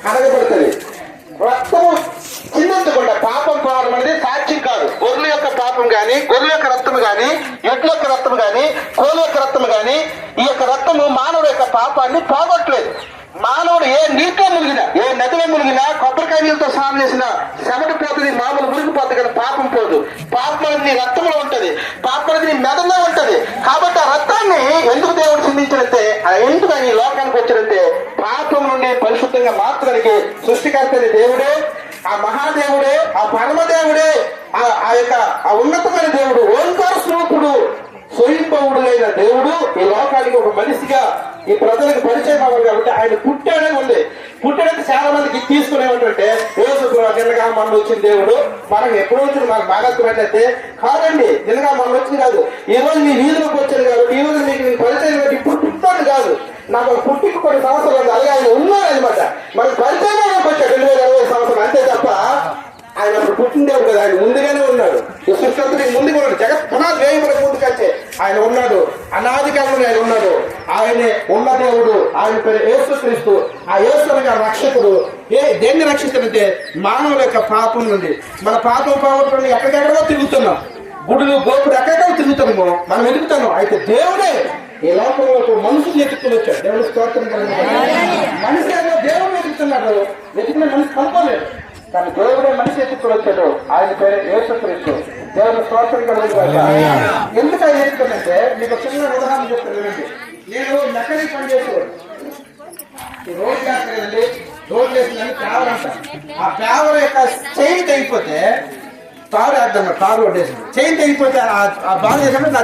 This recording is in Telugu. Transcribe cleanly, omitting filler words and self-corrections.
కడగబడుతుంది. రక్తము చిందించకుండా పాపం పోవడం అనేది సాధ్యం కాదు. గొర్రెల యొక్క పాపం గాని, గొర్రెల యొక్క రక్తము గాని, ఎడ్ల యొక్క రక్తము గాని, కోళ్ళ యొక్క రక్తము గాని, ఈ యొక్క రక్తము మానవుడి యొక్క పాపాన్ని పోగొట్టలేదు. మానవుడు ఏ నీటిలో మునిగినా, ఏ నదిలో మునిగినా, కొబ్బరికాయ నీళ్ళతో స్నానం చేసినా చెమట పోతుంది, మామూలు మునిగిపోతుంది కదా, పాపం పోదు. పాపం అనేది రక్తంలో ఉంటది, పాపం అనేది మెదడులో ఉంటది. కాబట్టి ఆ రక్తాన్ని ఎందుకు దేవుడు చిందించారంటే, ఎందుకు ఆయన ఈ లోకానికి వచ్చారంటే పాపం నుండి పరిశుద్ధంగా మార్చడానికి సృష్టికర్తని దేవుడే, ఆ మహాదేవుడే, ఆ పరమదేవుడే, ఆ యొక్క ఆ ఉన్నతమైన దేవుడు, ఓంకార స్వరూపుడు, స్వయంభవుడులైన దేవుడు ఈ లోకానికి ఒక మనిషిగా ఈ ప్రజలకు పరిచయం అవ్వాలి. కాబట్టి ఆయన పుట్టాడని ఉంది. పుట్టాడంటే చాలా మందికి తీసుకునేమంటే నిన్నగా మనం వచ్చిన దేవుడు మనకు ఎప్పుడు వచ్చింది, మనకు బాగా పెట్టయితే కాదండి. నిన్నగా మనం వచ్చింది కాదు, ఈ రోజు మీ వీధిలోకి వచ్చాడు కాబట్టి ఈ రోజు మీకు పరిచయం కాబట్టి ఇప్పుడు పుట్టాడు కాదు. నాకు పుట్టికి కొన్ని సంవత్సరాలు అలాగే ఆయన ఉన్నారనమాట. మనకు పరిచయం వచ్చాడు 2020 సంవత్సరం, అంతే తప్ప ఆయన అప్పుడు పుట్టిందేవుడు కదా. ఆయన ముందుగానే ఉన్నాడు, సృష్టి ముందుగా ఉన్నాడు. జగత్ పునాది వేయబడక ముందు కంటే ఆయన ఉన్నాడు. అనాది కాలంలో ఆయన ఉన్నాడు. ఆయనే ఉన్న దేవుడు. ఆయన పేరు యేసుక్రీస్తు. ఆ యేసు అనగా రక్షకుడు. దేన్ని రక్షిస్తాడంటే మానవుల యొక్క పాపం నుండి. మన పాపం పోగొట్టుకుని ఎక్కడికెక్కడో తిరుగుతున్నాం, గుడులు గోపుడు ఎక్కడెక్కడ తిరుగుతున్నామో మనం వెతుకుతాము. అయితే దేవుడే ఈ లోకంలో మనుషులు ఎత్తుకుని వచ్చాడు. దేవుడు స్తోత్రం మనిషి దేవుడు వెతుకుతున్నాడు. వెతుకున్న మనిషి కనుకోలేదు, కానీ దేవుడే మనిషి ఎత్తుకుని వచ్చాడు. ఆయన పేరు యేసుక్రీస్తు. దేవుడు స్తోత్రం కలుగుతుంది. ఎందుకు ఆయన ఎత్తుకుందంటే మీకు చిన్న ఉదాహరణ చెప్తాను వినండి. నేను మెకానిక్ పని చేసేవాడు. ఈ రోడ్ వేస్తానండి, రోడ్ వేసిందని పేవర్ అంటారు. ఆ పేవర్ యొక్క చైన్ తెగిపోతే తారు వేద్దాం, తారు రోడ్ వేసింది, చైన్ తెగిపోతే ఆ బాగా చేసినప్పుడు నా